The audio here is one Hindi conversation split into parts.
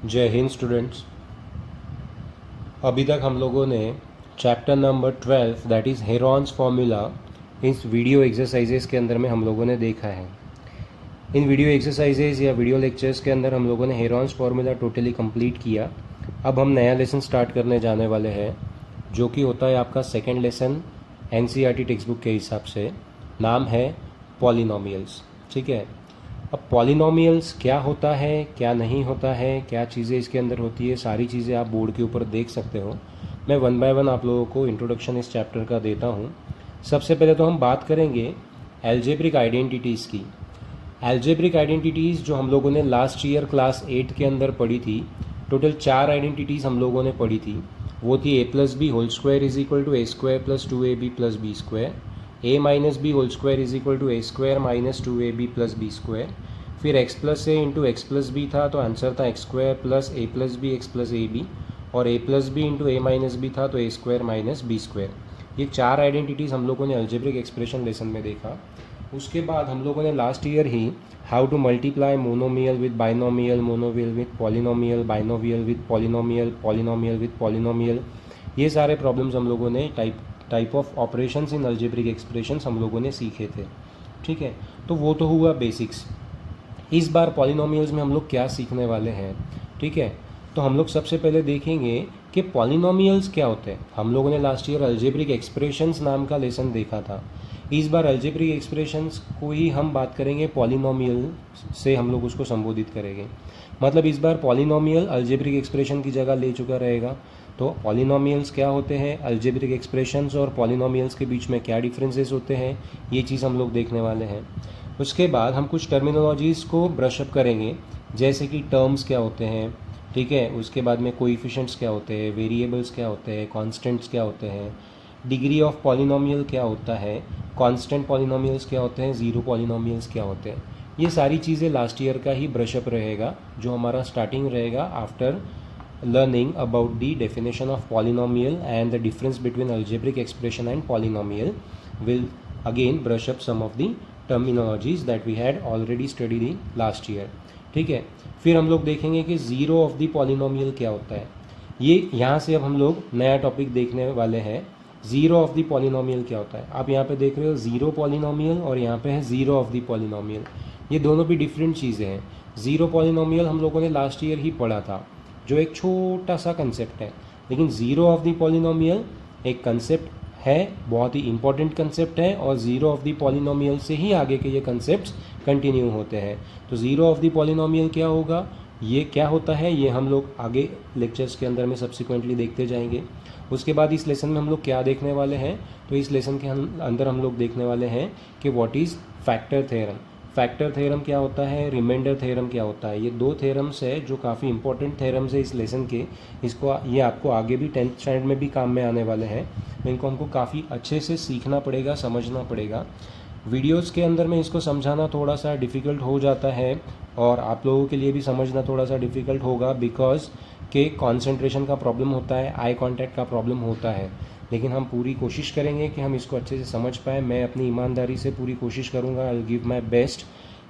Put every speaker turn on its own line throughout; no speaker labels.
जय हिंद स्टूडेंट्स। अभी तक हम लोगों ने chapter number 12 that is Heron's formula इस वीडियो एक्सरसाइजेस के अंदर में हम लोगों ने देखा है। इन वीडियो एक्सरसाइजेस या वीडियो लेक्चर्स के अंदर हम लोगों ने हेरॉन्स फार्मूला टोटली कंप्लीट किया। अब हम नया लेसन स्टार्ट करने जाने वाले हैं जो कि होता है आपका second lesson NCERT text book के हिसाब से। नाम है पॉलिनोमियल्स। ठीक है, अब पॉलिनोमियल्स क्या होता है, क्या नहीं होता है, क्या चीज़ें इसके अंदर होती है, सारी चीज़ें आप बोर्ड के ऊपर देख सकते हो। मैं वन बाय वन आप लोगों को इंट्रोडक्शन इस चैप्टर का देता हूँ। सबसे पहले तो हम बात करेंगे एल्जेब्रिक आइडेंटिटीज़ की। एल्जेब्रिक आइडेंटिटीज़ जो हम लोगों ने लास्ट ईयर क्लास 8 के अंदर पढ़ी थी, टोटल 4 आइडेंटिटीज़ हम लोगों ने पढ़ी थी। वो थी a plus B whole square is equal to a square plus 2ab plus B square, a minus B whole square is equal to a square minus 2ab plus B square. फिर x plus A into X plus B था तो आंसर था X square plus A plus B X plus A B, और a plus B into A minus B था तो a square minus B square. ये 4 आइडेंटिटीज़ हम लोगों ने अल्जेब्रिक एक्सप्रेशन लेसन में देखा। उसके बाद हम लोगों ने last year he how to multiply monomial with binomial, monomial with polynomial, binomial with polynomial, polynomial with polynomial, ये सारे प्रॉब्लम्स हम लोगों ने type of operations in algebraic expressions हम लोगों ने सीखे थे। ठीक है, तो वो तो हुआ बेसिक्स। इस बार पॉलिनोमियल्स में हम लोग क्या सीखने वाले हैं। ठीक है, तो हम लोग सबसे पहले देखेंगे कि पॉलिनोमियल्स क्या होते हैं। हम लोगों ने लास्ट ईयर अल्जेब्रिक एक्सप्रेशंस नाम का लेसन देखा था। इस बार अल्जेब्रिक एक्सप्रेशंस को ही हम बात करेंगे, पॉलिनोमियल से हम लोग उसको संबोधित करेंगे। मतलब इस बार पॉलिनोमियल अल्जेब्रिक एक्सप्रेशन की जगह ले चुका रहेगा। तो पॉलिनोमियल्स क्या होते हैं, अल्जेब्रिक एक्सप्रेशंस और पॉलिनोमियल्स के बीच में क्या डिफरेंसेस होते हैं, ये चीज़ हम लोग देखने वाले हैं। उसके बाद हम कुछ टर्मिनोलॉजीज़ को ब्रशअप करेंगे, जैसे कि टर्म्स क्या होते हैं। ठीक है, उसके बाद में कोएफिशिएंट्स क्या होते हैं, वेरिएबल्स क्या होते हैं, कांस्टेंट्स क्या होते हैं, डिग्री ऑफ पॉलिनोमियल क्या होता है, कांस्टेंट पॉलिनोमियल्स क्या होते हैं, ज़ीरो पॉलिनोमियल्स क्या होते हैं। ये सारी चीज़ें लास्ट ईयर का ही ब्रशअप रहेगा, जो हमारा स्टार्टिंग रहेगा after learning about the definition of polynomial and the difference between algebraic expression and polynomial. Will again brush up some of the terminologies that we had already studied in last year. ठीक है, फिर हम लोग देखेंगे कि ज़ीरो ऑफ द पॉलिनोमियल क्या होता है। ये यहाँ से अब हम लोग नया टॉपिक देखने वाले हैं, ज़ीरो ऑफ द पॉलिनोमियल क्या होता है। आप यहाँ पे देख रहे हो ज़ीरो पॉलिनोमियल और यहाँ पे है ज़ीरो ऑफ द पॉलिनोमियल। ये दोनों भी डिफरेंट चीज़ें हैं। ज़ीरो पॉलिनोमियल हम लोगों ने लास्ट ईयर ही पढ़ा था, जो एक छोटा सा कंसेप्ट है, लेकिन ज़ीरो ऑफ द पॉलिनोमियल एक कंसेप्ट है, बहुत ही इंपॉर्टेंट कंसेप्ट है, और ज़ीरो ऑफ द पॉलिनोमियल से ही आगे के ये कंसेप्ट्स कंटिन्यू होते हैं। तो ज़ीरो ऑफ द पॉलिनोमियल क्या होगा, ये क्या होता है, ये हम लोग आगे लेक्चर्स के अंदर में सब्सिक्वेंटली देखते जाएंगे। उसके बाद इस लेसन में हम लोग क्या देखने वाले हैं, तो इस लेसन के अंदर हम लोग देखने वाले हैं कि what is factor theorem. Factor theorem क्या होता है, रिमाइंडर थ्योरम क्या होता है। ये दो थ्योरम्स है जो काफ़ी इंपॉर्टेंट थ्योरम्स है इस लेसन के। ये आपको आगे भी 10th स्टैंडर्ड में भी काम में आने वाले हैं। इनको हमको काफ़ी अच्छे से सीखना पड़ेगा, समझना पड़ेगा। वीडियोस के अंदर में इसको समझाना थोड़ा सा डिफ़िकल्ट हो जाता है, और आप लोगों के लिए भी समझना थोड़ा सा डिफ़िकल्ट होगा, बिकॉज के कॉन्सेंट्रेशन का प्रॉब्लम होता है, आई कॉन्टैक्ट का प्रॉब्लम होता है। लेकिन हम पूरी कोशिश करेंगे कि हम इसको अच्छे से समझ पाएँ। मैं अपनी ईमानदारी से पूरी कोशिश करूँगा, I will give my best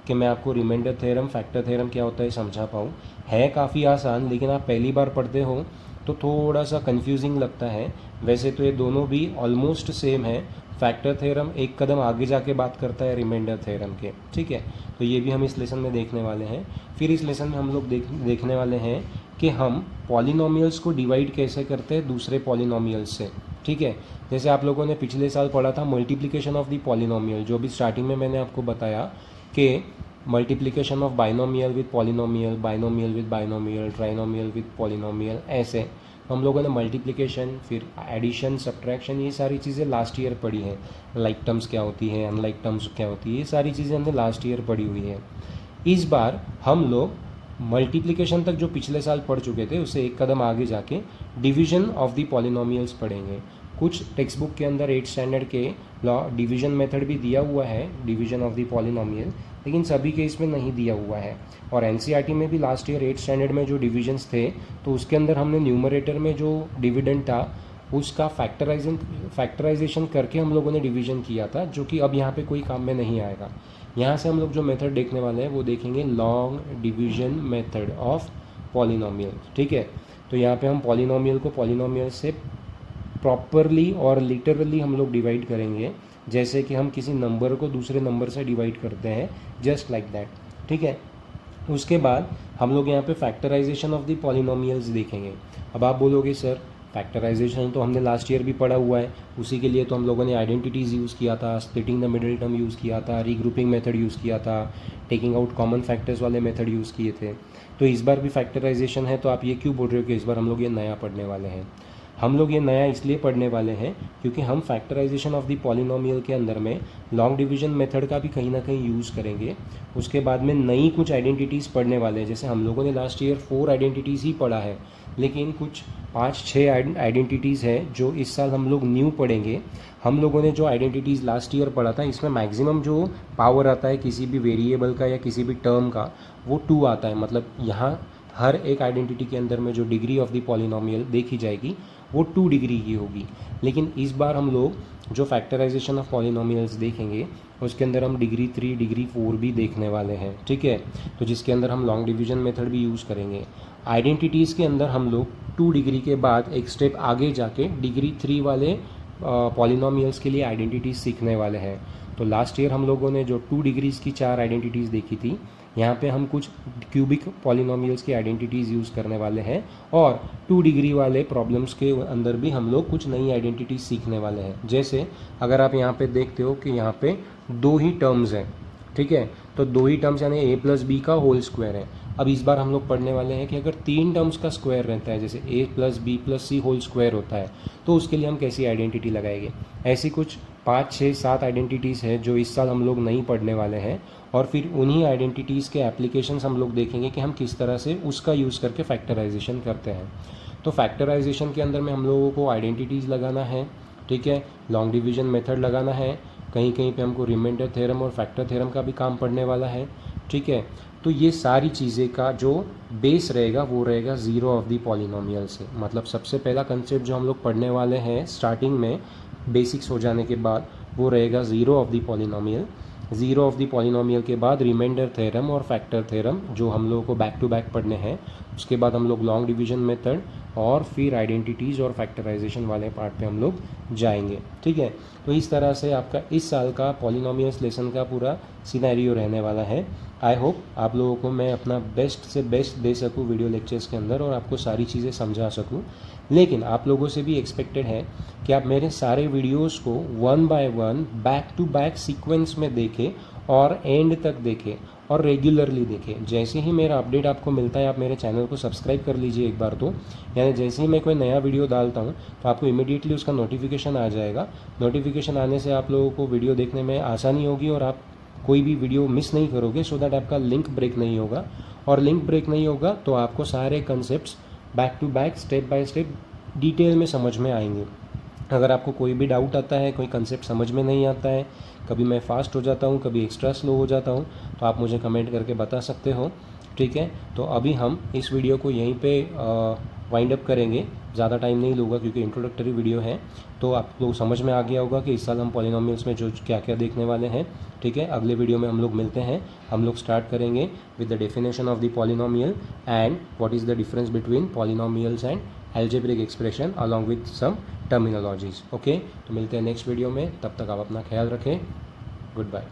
कि मैं आपको रिमाइंडर थ्योरम, फैक्टर थ्योरम क्या होता है समझा पाऊँ। है काफ़ी आसान, लेकिन आप पहली बार पढ़ते हो तो थोड़ा सा कंफ्यूजिंग लगता है। वैसे तो ये दोनों भी ऑलमोस्ट सेम है। फैक्टर थ्योरम एक कदम आगे जाके बात करता है रिमाइंडर थ्योरम के। ठीक है, तो ये भी हम इस लेसन में देखने वाले हैं। फिर इस लेसन में हम लोग देखने वाले हैं कि हम पॉलिनोमियल्स को डिवाइड कैसे करते हैं दूसरे पॉलिनोमियल्स से। ठीक है, जैसे आप लोगों ने पिछले साल पढ़ा था मल्टीप्लिकेशन ऑफ द पॉलिनोमियल, जो भी स्टार्टिंग में मैंने आपको बताया कि multiplication of binomial with polynomial, binomial with binomial, trinomial with polynomial, ऐसे हम लोगों ने मल्टीप्लिकेशन, फिर एडिशन, सब्ट्रैक्शन, ये सारी चीज़ें लास्ट ईयर पढ़ी हैं। लाइक टर्म्स क्या होती हैं, अनलाइक टर्म्स क्या होती है, ये सारी चीज़ें हमने लास्ट ईयर पढ़ी हुई है। इस बार हम लोग मल्टीप्लिकेशन तक जो पिछले साल पढ़ चुके थे उससे एक कदम आगे जाके डिवीजन ऑफ द पॉलिनोमियल्स पढ़ेंगे। कुछ टेक्स्ट बुक के अंदर 8th स्टैंडर्ड के लॉ डिवीजन मेथड भी दिया हुआ है, डिवीजन ऑफ द पॉलिनोमियल, लेकिन सभी के इसमें नहीं दिया हुआ है। और एनसीईआरटी में भी लास्ट ईयर 8th स्टैंडर्ड में जो डिविजन्स थे, तो उसके अंदर हमने न्यूमरेटर में जो डिविडेंड था उसका फैक्टराइजेशन करके हम लोगों ने डिवीजन किया था, जो कि अब यहाँ पे कोई काम में नहीं आएगा। यहाँ से हम लोग जो मेथड देखने वाले हैं वो देखेंगे long division method of polynomial, ठीक है। तो यहाँ पे हम पॉलिनोमियल को पॉलिनोमियल से प्रॉपरली और लिटरली हम लोग डिवाइड करेंगे, जैसे कि हम किसी नंबर को दूसरे नंबर से डिवाइड करते हैं, जस्ट लाइक दैट, ठीक है। उसके बाद हम लोग यहाँ पे फैक्टराइजेशन ऑफ द पॉलिनोमियल्स देखेंगे। अब आप बोलोगे सर फैक्टराइजेशन तो हमने लास्ट ईयर भी पढ़ा हुआ है, उसी के लिए तो हम लोगों ने आइडेंटिटीज़ यूज़ किया था, splitting the middle term use किया था, रीग्रुपिंग मेथड यूज़ किया था, टेकिंग आउट कॉमन फैक्टर्स वाले मेथड यूज़ किए थे। तो इस बार भी फैक्टराइजेशन है, तो आप ये क्यों बोल रहे हो कि इस बार हम लोग ये नया पढ़ने वाले हैं? हम लोग ये नया इसलिए पढ़ने वाले हैं क्योंकि हम फैक्टराइजेशन ऑफ द पॉलिनोमियल के अंदर में लॉन्ग डिवीजन मेथड का भी कहीं ना कहीं यूज़ करेंगे। उसके बाद में नई कुछ आइडेंटिटीज़ पढ़ने वाले हैं। जैसे हम लोगों ने लास्ट ईयर 4 आइडेंटिटीज़ ही पढ़ा है, लेकिन कुछ 5-6 आइडेंटिटीज़ है जो इस साल हम लोग न्यू पढ़ेंगे। हम लोगों ने जो आइडेंटिटीज़ लास्ट ईयर पढ़ा था, इसमें मैक्सिमम जो पावर आता है किसी भी वेरिएबल का या किसी भी टर्म का, वो 2 आता है। मतलब यहाँ हर एक आइडेंटिटी के अंदर में जो डिग्री ऑफ द पॉलिनोमियल देखी जाएगी वो 2 डिग्री की होगी। लेकिन इस बार हम लोग जो फैक्टराइजेशन ऑफ पॉलिनोमियल्स देखेंगे उसके अंदर हम डिग्री 3 डिग्री 4 भी देखने वाले हैं, ठीक है। तो जिसके अंदर हम लॉन्ग डिवीजन मेथड भी यूज़ करेंगे। आइडेंटिटीज़ के अंदर हम लोग 2 डिग्री के बाद एक स्टेप आगे जाके डिग्री 3 वाले पॉलिनोमियल्स के लिए आइडेंटिटीज़ सीखने वाले हैं। तो लास्ट ईयर हम लोगों ने जो 2 डिग्रीज़ की 4 आइडेंटिटीज़ देखी थी, यहाँ पे हम कुछ क्यूबिक पॉलिनोमियल्स की आइडेंटिटीज़ यूज़ करने वाले हैं, और 2 डिग्री वाले प्रॉब्लम्स के अंदर भी हम लोग कुछ नई आइडेंटिटीज़ सीखने वाले हैं। जैसे अगर आप यहाँ पे देखते हो कि यहाँ पे 2 ही टर्म्स हैं, ठीक है। तो 2 ही टर्म्स यानी a + b का होल स्क्वायर है। अब इस बार हम लोग पढ़ने वाले हैं कि अगर 3 टर्म्स का स्क्वायर रहता है, जैसे a + b + c whole square होता है, तो उसके लिए हम कैसी आइडेंटिटी लगाएंगे। ऐसी कुछ 5, 6, 7 आइडेंटिटीज़ है जो इस साल हम लोग नहीं पढ़ने वाले हैं, और फिर उन्हीं आइडेंटिटीज़ के एप्लीकेशंस हम लोग देखेंगे कि हम किस तरह से उसका यूज़ करके फैक्टराइजेशन करते हैं। तो फैक्टराइजेशन के अंदर में हम लोगों को आइडेंटिटीज़ लगाना है, ठीक है, लॉन्ग डिवीजन मेथड लगाना है, कहीं कहीं पे हमको रिमाइंडर थ्योरम और फैक्टर थ्योरम का भी काम पड़ने वाला है, ठीक है। तो ये सारी चीज़ें का जो बेस रहेगा वो रहेगा ज़ीरो ऑफ द पॉलिनोमियल से। मतलब सबसे पहला कंसेप्ट जो हम लोग पढ़ने वाले हैं स्टार्टिंग में बेसिक्स हो जाने के बाद, वो रहेगा zero of the polynomial. Zero of the polynomial के बाद रिमाइंडर थ्योरम और फैक्टर थ्योरम जो हम लोगों को बैक टू बैक पढ़ने हैं। उसके बाद हम लोग लॉन्ग डिवीजन मेथड और फिर आइडेंटिटीज़ और फैक्टराइजेशन वाले पार्ट पे हम लोग जाएंगे, ठीक है। तो इस तरह से आपका इस साल का पॉलिनोमियल्स लेसन का पूरा सिनेरियो रहने वाला है। आई होप आप लोगों को मैं अपना बेस्ट से बेस्ट दे सकूँ वीडियो लेक्चर्स के अंदर और आपको सारी चीज़ें समझा सकूँ। लेकिन आप लोगों से भी एक्सपेक्टेड है कि आप मेरे सारे वीडियोस को 1 by 1 back to back sequence में देखें और एंड तक देखें और रेगुलरली देखें। जैसे ही मेरा अपडेट आपको मिलता है, आप मेरे चैनल को सब्सक्राइब कर लीजिए एक बार तो, यानी जैसे ही मैं कोई नया वीडियो डालता हूँ तो आपको इमीडिएटली उसका नोटिफिकेशन आ जाएगा। नोटिफिकेशन आने से आप लोगों को वीडियो देखने में आसानी होगी और आप कोई भी वीडियो मिस नहीं करोगे, सो दैट आपका लिंक ब्रेक नहीं होगा। और लिंक ब्रेक नहीं होगा तो आपको सारे concepts back to back step by step detail में समझ में आएंगे। अगर आपको कोई भी डाउट आता है, कोई कंसेप्ट समझ में नहीं आता है, कभी मैं फास्ट हो जाता हूँ, कभी एक्स्ट्रा स्लो हो जाता हूँ, तो आप मुझे कमेंट करके बता सकते हो, ठीक है। तो अभी हम इस वीडियो को यहीं पे वाइंड अप करेंगे, ज़्यादा टाइम नहीं लूँगा क्योंकि इंट्रोडक्टरी वीडियो है। तो आप लोग समझ में आ गया होगा कि इस साल हम पॉलिनोमियल्स में जो क्या क्या देखने वाले हैं, ठीक है। अगले वीडियो में हम लोग मिलते हैं। हम लोग स्टार्ट करेंगे with the definition of the polynomial and what is the difference between polynomials and algebraic expression along with some terminologies, okay. तो मिलते हैं नेक्स्ट वीडियो में, तब तक आप अपना ख्याल रखें। Good bye.